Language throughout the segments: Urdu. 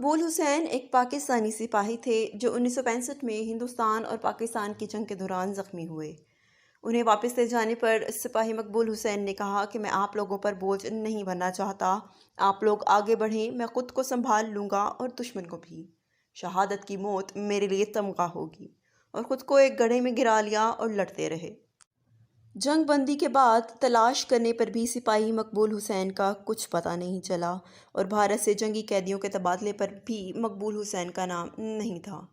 مقبول حسین ایک پاکستانی سپاہی تھے جو 1965 میں ہندوستان اور پاکستان کی جنگ کے دوران زخمی ہوئے۔ انہیں واپس لے جانے پر سپاہی مقبول حسین نے کہا کہ میں آپ لوگوں پر بوجھ نہیں بننا چاہتا، آپ لوگ آگے بڑھیں، میں خود کو سنبھال لوں گا اور دشمن کو بھی۔ شہادت کی موت میرے لیے تمغہ ہوگی، اور خود کو ایک گڑھے میں گرا لیا اور لڑتے رہے۔ جنگ بندی کے بعد تلاش کرنے پر بھی سپاہی مقبول حسین کا کچھ پتہ نہیں چلا، اور بھارت سے جنگی قیدیوں کے تبادلے پر بھی مقبول حسین کا نام نہیں تھا۔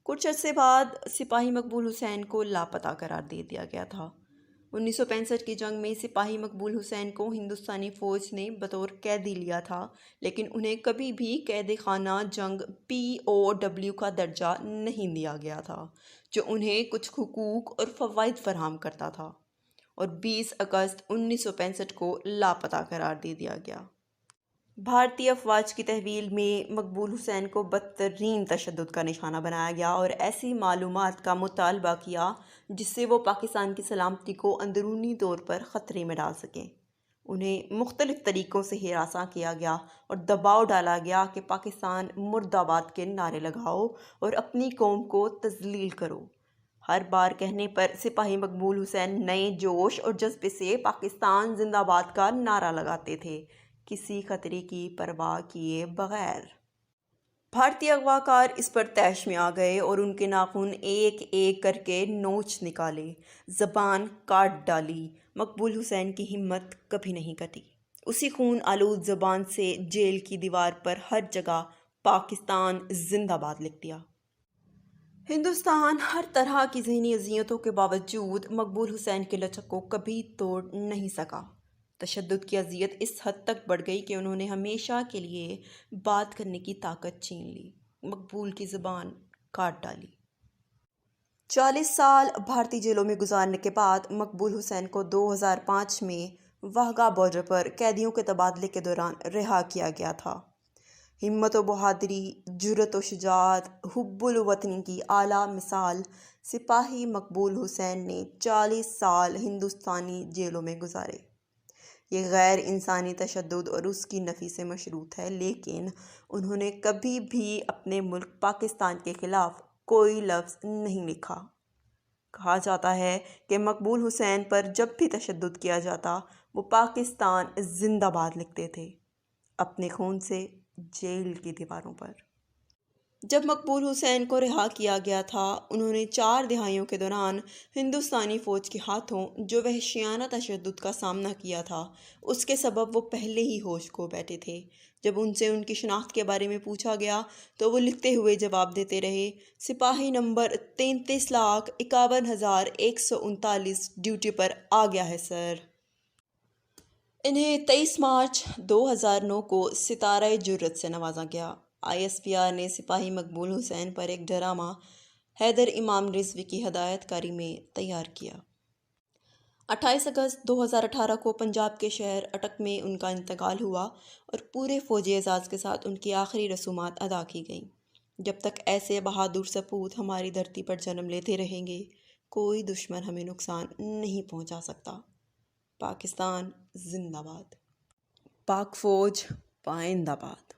کچھ عرصے بعد سپاہی مقبول حسین کو لاپتہ قرار دے دیا گیا تھا۔ 1965 کی جنگ میں سپاہی مقبول حسین کو ہندوستانی فوج نے بطور قیدی لیا تھا، لیکن انہیں کبھی بھی قید خانہ جنگ POW کا درجہ نہیں دیا گیا تھا، جو انہیں کچھ حقوق اور فوائد فراہم کرتا تھا، اور 20 اگست 1965 کو لاپتہ قرار دے دیا گیا۔ بھارتی افواج کی تحویل میں مقبول حسین کو بدترین تشدد کا نشانہ بنایا گیا اور ایسی معلومات کا مطالبہ کیا جس سے وہ پاکستان کی سلامتی کو اندرونی طور پر خطرے میں ڈال سکیں۔ انہیں مختلف طریقوں سے ہراساں کیا گیا اور دباؤ ڈالا گیا کہ پاکستان مرد آباد کے نعرے لگاؤ اور اپنی قوم کو تذلیل کرو۔ ہر بار کہنے پر سپاہی مقبول حسین نئے جوش اور جذبے سے پاکستان زندہ باد کا نعرہ لگاتے تھے، کسی خطرے کی پرواہ کیے بغیر۔ بھارتی اغواکار اس پر طیش میں آ گئے اور ان کے ناخن ایک ایک کر کے نوچ نکالے، زبان کاٹ ڈالی۔ مقبول حسین کی ہمت کبھی نہیں کٹی۔ اسی خون آلود زبان سے جیل کی دیوار پر ہر جگہ پاکستان زندہ باد لکھ دیا۔ ہندوستان ہر طرح کی ذہنی اذیتوں کے باوجود مقبول حسین کے لچک کو کبھی توڑ نہیں سکا۔ تشدد کی اذیت اس حد تک بڑھ گئی کہ انہوں نے ہمیشہ کے لیے بات کرنے کی طاقت چھین لی، مقبول کی زبان کاٹ ڈالی۔ 40 سال بھارتی جیلوں میں گزارنے کے بعد مقبول حسین کو 2005 میں واہگہ بارڈر پر قیدیوں کے تبادلے کے دوران رہا کیا گیا تھا۔ ہمت و بہادری، جرأت و شجاعت، حب الوطنی کی اعلیٰ مثال سپاہی مقبول حسین نے 40 سال ہندوستانی جیلوں میں گزارے۔ یہ غیر انسانی تشدد اور اس کی نفی سے مشروط ہے، لیکن انہوں نے کبھی بھی اپنے ملک پاکستان کے خلاف کوئی لفظ نہیں لکھا۔ کہا جاتا ہے کہ مقبول حسین پر جب بھی تشدد کیا جاتا، وہ پاکستان زندہ باد لکھتے تھے، اپنے خون سے جیل کی دیواروں پر۔ جب مقبول حسین کو رہا کیا گیا تھا، انہوں نے 4 دہائیوں کے دوران ہندوستانی فوج کے ہاتھوں جو وحشیانہ تشدد کا سامنا کیا تھا، اس کے سبب وہ پہلے ہی ہوش کھو بیٹھے تھے۔ جب ان سے ان کی شناخت کے بارے میں پوچھا گیا تو وہ لکھتے ہوئے جواب دیتے رہے، سپاہی نمبر 33,51,139 ڈیوٹی پر آ گیا ہے سر۔ انہیں 23 مارچ 2009 کو ستارہ جرأت سے نوازا گیا۔ ISPR نے سپاہی مقبول حسین پر ایک ڈرامہ حیدر امام رضوی کی ہدایت کاری میں تیار کیا۔ 28 اگست 2018 کو پنجاب کے شہر اٹک میں ان کا انتقال ہوا اور پورے فوجی اعزاز کے ساتھ ان کی آخری رسومات ادا کی گئیں۔ جب تک ایسے بہادر سپوت ہماری دھرتی پر جنم لیتے رہیں گے، کوئی دشمن ہمیں نقصان نہیں پہنچا سکتا۔ پاکستان زندہ باد۔ پاک فوج پائندہ باد۔